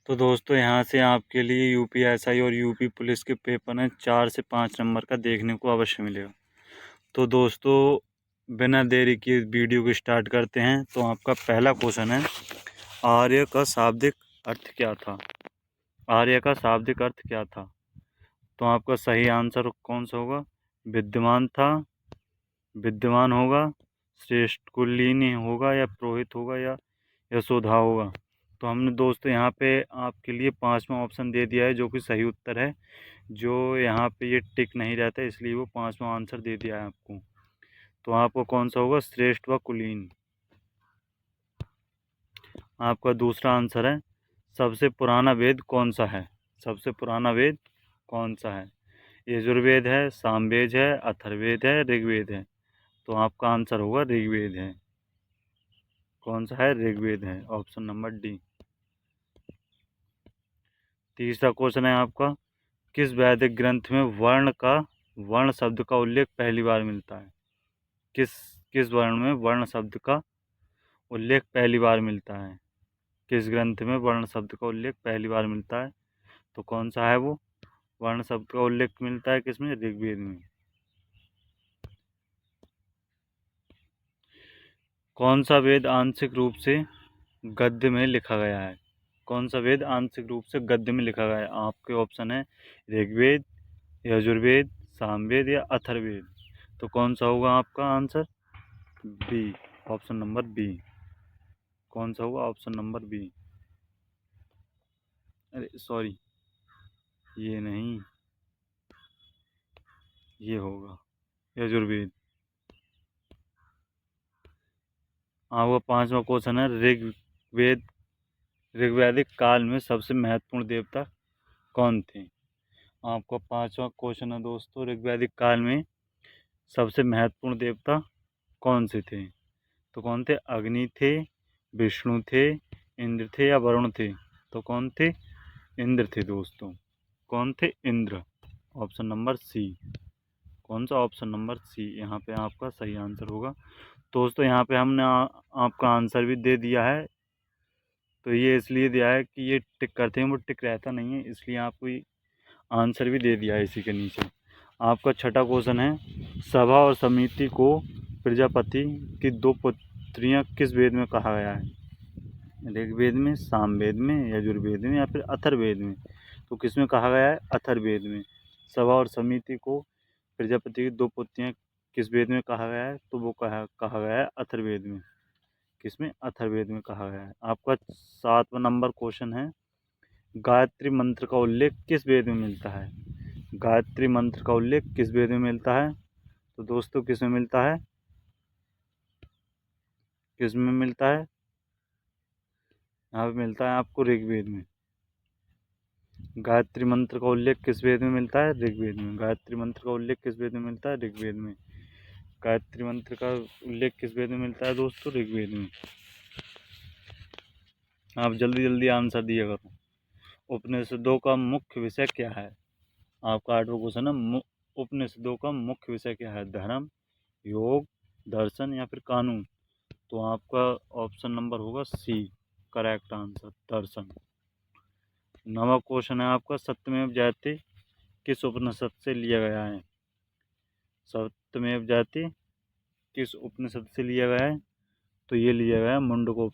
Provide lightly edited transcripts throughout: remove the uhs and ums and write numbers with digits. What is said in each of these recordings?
तो दोस्तों यहाँ से आपके लिए यूपीएसआई और यूपी पुलिस के पेपर हैं 4 से 5 नंबर का देखने को अवश्य मिलेगा। तो दोस्तों बिना देरी के वीडियो को स्टार्ट करते हैं। तो आपका पहला क्वेश्चन है, आर्य का शाब्दिक अर्थ क्या था? आर्य का शाब्दिक अर्थ क्या था? तो आपका सही आंसर कौन सा होगा? विद्यमान था, विद्यमान होगा, श्रेष्ठ कुलीन होगा, या पुरोहित होगा, या यशोधा होगा। तो हमने दोस्तों यहाँ पे आपके लिए 5वां ऑप्शन दे दिया है जो कि सही उत्तर है। जो यहाँ पे ये टिक नहीं रहता इसलिए वो 5वां आंसर दे दिया है आपको। तो आपको कौन सा होगा? श्रेष्ठ व कुलीन। आपका दूसरा आंसर है, सबसे पुराना वेद कौन सा है? सबसे पुराना वेद कौन सा है? यजुर्वेद है, सामवेद है, अथर्ववेद है, ऋग्वेद है। तो आपका आंसर होगा ऋग्वेद है। कौन सा है? ऋग्वेद है, ऑप्शन नंबर डी। तीसरा क्वेश्चन है आपका, किस वैदिक ग्रंथ में वर्ण शब्द का उल्लेख पहली बार मिलता है? किस किस वर्ण में वर्ण शब्द का उल्लेख पहली बार मिलता है? किस ग्रंथ में वर्ण शब्द का उल्लेख पहली बार मिलता है? तो कौन सा है वो? वर्ण शब्द का उल्लेख मिलता है किसमें? ऋग्वेद में। कौन सा वेद आंशिक रूप से गद्य में लिखा गया है? कौन सा वेद आंशिक रूप से गद्य में लिखा गया है? आपके ऑप्शन है ऋग्वेद, यजुर्वेद, सामवेद या अथर्ववेद। तो कौन सा होगा आपका answer? B, option number B. कौन सा होगा? Option number B. अरे सॉरी, ये नहीं, ये होगा यजुर्वेद। आपका 5वां क्वेश्चन है, ऋग्वेद ऋग्वैदिक काल में सबसे महत्वपूर्ण देवता कौन थे? आपका 5वां क्वेश्चन है दोस्तों, ऋग्वैदिक काल में सबसे महत्वपूर्ण देवता कौन से थे? तो कौन थे? अग्नि थे, विष्णु थे, इंद्र थे, या वरुण थे? तो कौन थे? इंद्र थे दोस्तों। कौन थे? इंद्र। Option number C. कौन सा? ऑप्शन नंबर सी यहाँ पे आपका सही आंसर होगा। दोस्तों यहाँ पे हमने आपका आंसर भी दे दिया है। तो ये इसलिए दिया है कि ये टिक करते हैं वो टिक रहता नहीं है, इसलिए आपको ये आंसर भी दे दिया है इसी के नीचे। आपका छठा क्वेश्चन है, सभा और समिति को प्रजापति की 2 पुत्रियां किस वेद में कहा गया है? ऋग्वेद में, सामवेद में, यजुर्वेद में, या फिर अथर्ववेद में? तो किस में कहा गया है? अथर्ववेद में। सभा और समिति को प्रजापति की 2 पुत्रियां किस वेद में कहा गया है? तो वो कहा गया है अथर्ववेद में। किसमें? अथर्ववेद में कहा गया है। आपका 7वां नंबर क्वेश्चन है, गायत्री मंत्र का उल्लेख किस वेद में मिलता है? गायत्री मंत्र का उल्लेख किस वेद में मिलता है? तो दोस्तों किस में मिलता है? किस में मिलता है? यहाँ पे मिलता है आपको ऋग्वेद में। गायत्री मंत्र का उल्लेख किस वेद में मिलता है? ऋग्वेद में। गायत्री मंत्र का उल्लेख किस वेद में मिलता है? ऋग्वेद में। गायत्री मंत्र का उल्लेख किस वेद में मिलता है दोस्तों? ऋग्वेद में। आप जल्दी जल्दी आंसर दिया करो। उपनिषदों का मुख्य विषय क्या है? आपका 8वां क्वेश्चन है, उपनिषदों का मुख्य विषय क्या है? धर्म, योग, दर्शन, या फिर कानून? तो आपका ऑप्शन नंबर होगा सी, करेक्ट आंसर, दर्शन। 9वां क्वेश्चन है आपका, सत्यमेव जयते किस उपनिषद से लिया गया है? सत्यमेव जयते किस उपनिषद से लिया गया है? तो ये लिया गया है मुंडको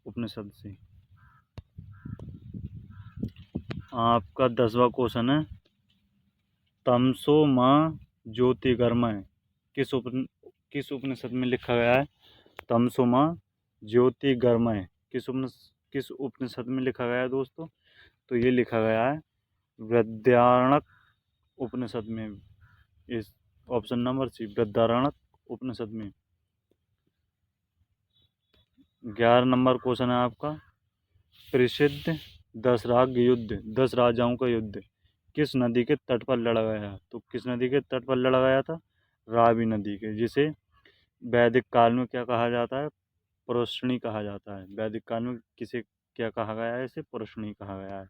उपनिषद से। आपका 10वां क्वेश्चन है, तमसो माँ ज्योतिर्गमय किस उपनिषद में लिखा गया है? तमसो माँ ज्योतिर्गमय किस उपनिषद में लिखा गया है दोस्तों? तो ये लिखा गया है बृहदारण्यक उपनिषद में। इस ऑप्शन नंबर सी, बृहदारण्यक उपनिषद में। 11 नंबर क्वेश्चन है आपका, प्रसिद्ध 10 राजाओं का युद्ध किस नदी के तट पर लड़ा गया? तो किस नदी के तट पर लड़ा गया था? रावी नदी के, जिसे वैदिक काल में क्या कहा जाता है? पुरुषणी कहा जाता है। वैदिक काल में किसे क्या कहा गया है? इसे पुरुषणी कहा गया है।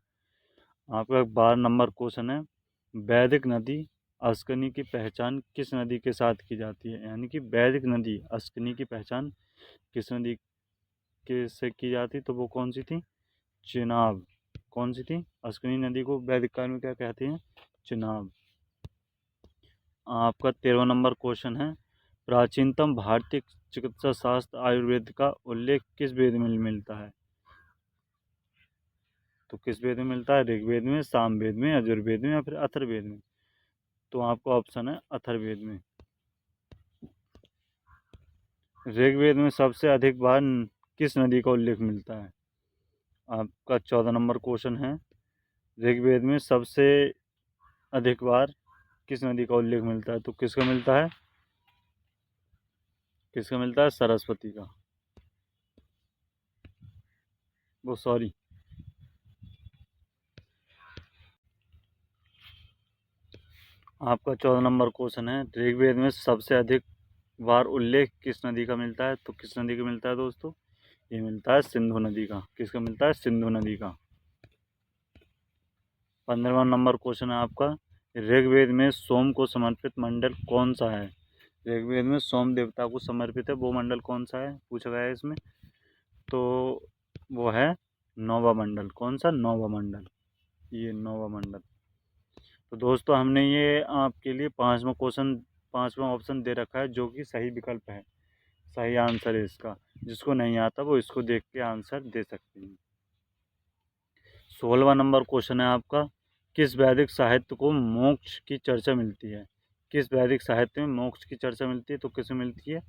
आपका 12 नंबर क्वेश्चन है, वैदिक नदी अस्कनी की पहचान किस नदी के साथ की जाती है? यानी कि वैदिक नदी अस्कनी की पहचान किस नदी के से की जाती? तो वो कौन सी थी? चेनाब। कौन सी थी? अश्विनी नदी को वैदिक काल में क्या कहते हैं? चिनाब। आपका 13वां नंबर क्वेश्चन है, प्राचीनतम भारतीय चिकित्सा शास्त्र आयुर्वेद का उल्लेख किस वेद में मिलता है? तो किस वेद में मिलता है? ऋग्वेद में, सामवेद में, यजुर्वेद में या फिर अथर्ववेद में? तो आपका ऑप्शन है अथर्ववेद में। ऋग्वेद में सबसे अधिक बार किस नदी का उल्लेख मिलता है? आपका 14 नंबर क्वेश्चन है, ऋग्वेद में सबसे अधिक बार किस नदी का उल्लेख मिलता है? तो किसका मिलता है? किसका मिलता है? सरस्वती का। वो सॉरी, आपका 14 नंबर क्वेश्चन है, ऋग्वेद में सबसे अधिक बार उल्लेख किस नदी का मिलता है? तो किस नदी का मिलता है दोस्तों? ये मिलता है सिंधु नदी का। किसका मिलता है? सिंधु नदी का। 15वां नंबर क्वेश्चन है आपका, ऋग्वेद में सोम को समर्पित मंडल कौन सा है? ऋग्वेद में सोम देवता को समर्पित है वो मंडल कौन सा है, पूछा गया है इसमें। तो वो है नौवा मंडल। कौन सा? नौवा मंडल। ये नौवा मंडल। तो दोस्तों हमने ये आपके लिए पांचवा ऑप्शन दे रखा है, जो कि सही विकल्प है, सही आंसर है इसका। जिसको नहीं आता वो इसको देख के आंसर दे सकते हैं। 16वां नंबर क्वेश्चन है आपका, किस वैदिक साहित्य को मोक्ष की चर्चा मिलती है? किस वैदिक साहित्य में मोक्ष की चर्चा मिलती है? तो किसमें मिलती है?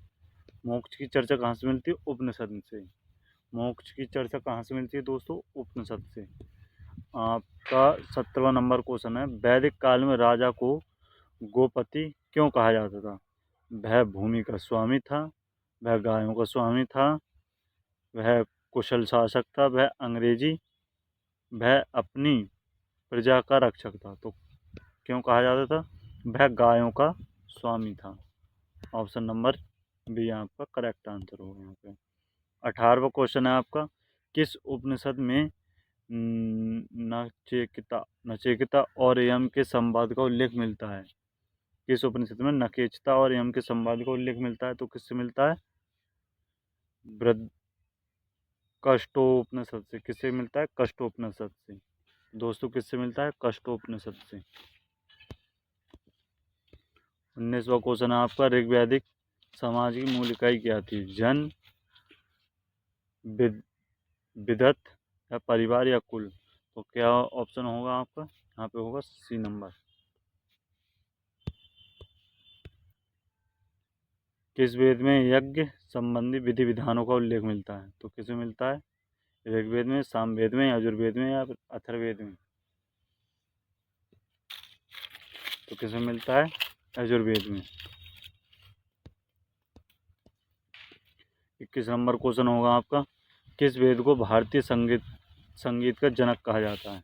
मोक्ष की चर्चा कहाँ से मिलती है? उपनिषद से। मोक्ष की चर्चा कहाँ से मिलती है दोस्तों? उपनिषद से। आपका 17वां नंबर क्वेश्चन है, वैदिक काल में राजा को गोपति क्यों कहा जाता था? वह भूमि का स्वामी था, वह गायों का स्वामी था, वह कुशल शासक था, वह अपनी प्रजा का रक्षक था। तो क्यों कहा जाता था? वह गायों का स्वामी था। ऑप्शन नंबर बी आपका करेक्ट आंसर होगा यहाँ पे। 18वां क्वेश्चन है आपका, किस उपनिषद में नचिकेता और यम के संवाद का उल्लेख मिलता है? किस उपनिषद में नचिकेता और यम के संवाद का उल्लेख मिलता है? तो किससे मिलता है? कष्टोपनिषद से। किससे मिलता है? कष्टोपनिषद से। दोस्तों किससे मिलता है? कष्टोपनिषद से। 19वां क्वेश्चन है आपका, ऋग्वैदिक समाज की मूल इकाई क्या थी? जन, विदत या परिवार या कुल? तो क्या ऑप्शन होगा आपका? यहाँ पे होगा सी नंबर। किस वेद में यज्ञ संबंधी विधि विधानों का उल्लेख मिलता है? तो किसमें मिलता है? ऋग्वेद में, सामवेद में, यजुर्वेद में या अथर्ववेद में? तो किसमें मिलता है? यजुर्वेद में। 21 नंबर क्वेश्चन होगा आपका, किस वेद को भारतीय संगीत का जनक कहा जाता है?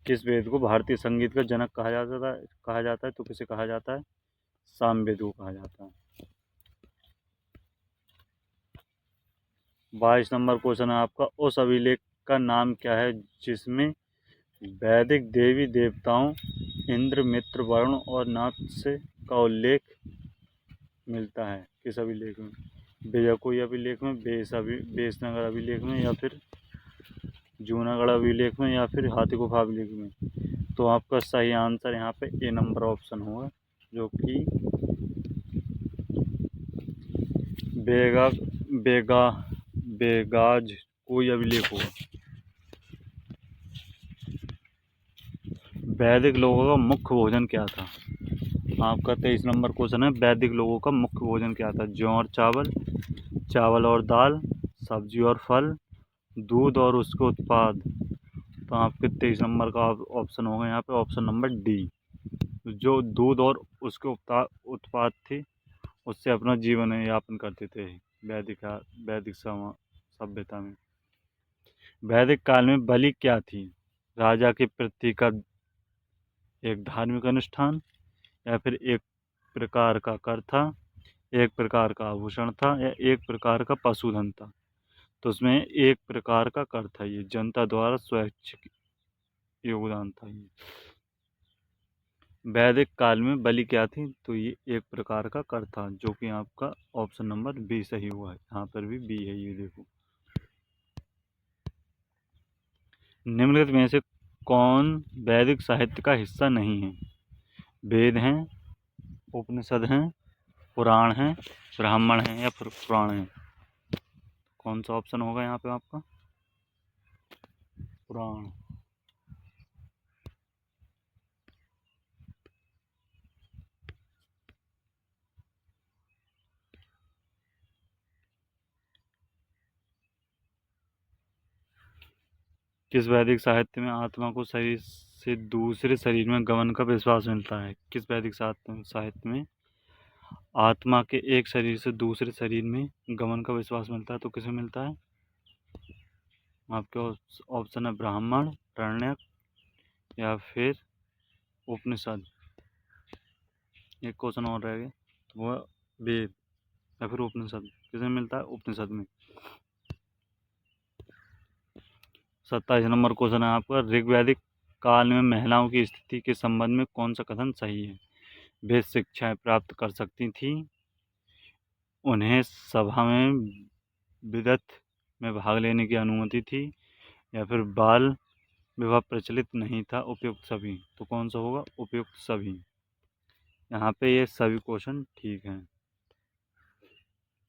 किस वेद को भारतीय संगीत का जनक कहा जाता है? तो किसे कहा जाता है? सामवेद को कहा जाता है। 22 नंबर क्वेश्चन है आपका, उस अभिलेख का नाम क्या है जिसमें वैदिक देवी देवताओं इंद्र, मित्र, वरुण और नाथ से का उल्लेख मिलता है? किस अभिलेख में? बेजकोई अभिलेख में, बेसनगर अभिलेख में, या फिर जूनागढ़ अभिलेख में, या फिर हाथी गुफा अभिलेख में? तो आपका सही आंसर यहाँ पे ए नंबर ऑप्शन होगा, जो कि बेगा बेगा बेगाज कोई अभिलेख होगा। वैदिक लोगों का मुख्य भोजन क्या था? आपका 23 नंबर क्वेश्चन है, वैदिक लोगों का मुख्य भोजन क्या था? जौ और चावल, चावल और दाल, सब्जी और फल, दूध और उसके उत्पाद? तो आपके 23 नंबर का ऑप्शन होगा यहाँ पे ऑप्शन नंबर डी। जो दूध और उसके उत्पाद थे, उससे अपना जीवन यापन करते थे वैदिक सभ्यता में। वैदिक काल में बलि क्या थी? राजा के प्रति का एक धार्मिक अनुष्ठान, या फिर एक प्रकार का कर था, एक प्रकार का आभूषण था, या एक प्रकार का पशुधन था? तो उसमें एक प्रकार का कर था, ये जनता द्वारा स्वैच्छिक योगदान था ये। वैदिक काल में बलि क्या थी? तो ये एक प्रकार का कर था, जो कि आपका ऑप्शन नंबर बी सही हुआ है। यहाँ पर भी बी है, ये देखो। निम्नलिखित में से कौन वैदिक साहित्य का हिस्सा नहीं है? वेद हैं, उपनिषद हैं, पुराण हैं, ब्राह्मण हैं या फिर पुराण हैं? कौन सा ऑप्शन होगा यहाँ पे आपका? पुराण। किस वैदिक साहित्य में आत्मा को शरीर से दूसरे शरीर में गमन का विश्वास मिलता है? किस वैदिक साहित्य में आत्मा के एक शरीर से दूसरे शरीर में गमन का विश्वास मिलता है? तो किसे मिलता है? आपके ऑप्शन है ब्राह्मण, आरण्यक या फिर उपनिषद। एक क्वेश्चन और रह गया, तो वो वेद या फिर उपनिषद। किसे मिलता है? उपनिषद में। 27 नंबर क्वेश्चन है आपका, ऋग्वैदिक काल में महिलाओं की स्थिति के संबंध में कौन सा कथन सही है? वे शिक्षाएं प्राप्त कर सकती थीं, उन्हें सभा में विदत में भाग लेने की अनुमति थी, या फिर बाल विवाह प्रचलित नहीं था, उपयुक्त सभी। तो कौन सा होगा? उपयुक्त सभी। यहाँ पे ये सभी क्वेश्चन ठीक हैं,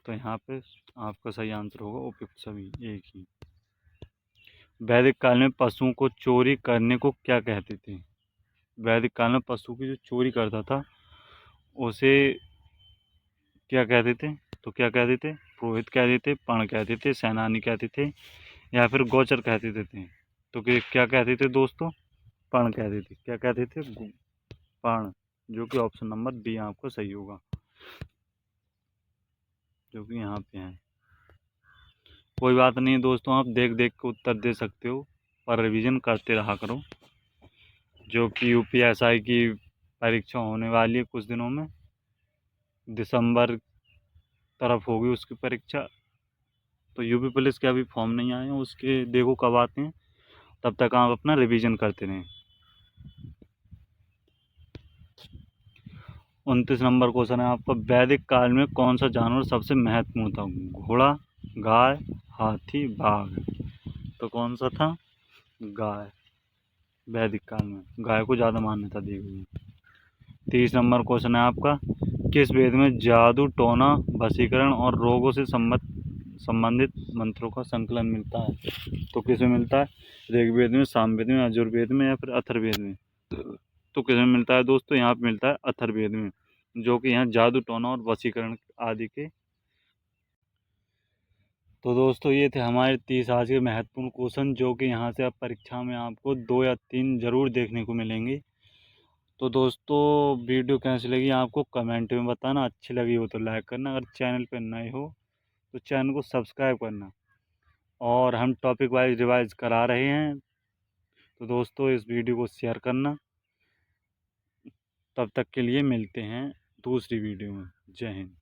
तो यहाँ पे आपका सही आंसर होगा उपयुक्त सभी, एक ही। वैदिक काल में पशुओं को चोरी करने को क्या कहते थे? वैदिक काल में पशु की जो चोरी करता था उसे क्या कहते थे? तो क्या कहते थे? पुरोहित कहते थे, पण कहते थे, सेनानी कहते थे या फिर गोचर कहते थे। तो क्या कहते थे दोस्तों? पण कहते थे। क्या कहते थे? पण, जो कि ऑप्शन नंबर बी आपको सही होगा, जो कि यहाँ पे है। कोई बात नहीं दोस्तों, आप देख देख के उत्तर दे सकते हो, पर रिवीजन करते रहा करो, जो कि यूपीएसआई की परीक्षा होने वाली है कुछ दिनों में। दिसंबर तरफ होगी उसकी परीक्षा, तो यूपी पुलिस के अभी फॉर्म नहीं आए हैं, उसके देखो कब आते हैं, तब तक आप अपना रिवीजन करते रहें। 29 नंबर क्वेश्चन है आपका, वैदिक काल में कौन सा जानवर सबसे महत्वपूर्ण था? घोड़ा, गाय, हाथी, बाघ। तो कौन सा था? गाय। वैदिक काल में गाय को ज़्यादा मान्यता दी गई है। 30 नंबर क्वेश्चन है आपका, किस वेद में जादू, टोना, वशीकरण और रोगों से संबंधित मंत्रों का संकलन मिलता है? तो किसमें मिलता है? ऋग्वेद में, सामवेद में, यजुर्वेद में या फिर अथर्ववेद में? तो किसमें मिलता है दोस्तों? यहाँ पे मिलता है अथर्ववेद में, जो कि यहाँ जादू, टोना और वशीकरण आदि के। तो दोस्तों ये थे हमारे 30 आज के महत्वपूर्ण क्वेश्चन, जो कि यहाँ से अब परीक्षा में आपको 2 या 3 जरूर देखने को मिलेंगे। तो दोस्तों वीडियो कैसी लगी आपको कमेंट में बताना, अच्छी लगी हो तो लाइक करना, अगर चैनल पर नए हो तो चैनल को सब्सक्राइब करना। और हम टॉपिक वाइज रिवाइज करा रहे हैं, तो दोस्तों इस वीडियो को शेयर करना। तब तक के लिए मिलते हैं दूसरी वीडियो में। जय हिंद।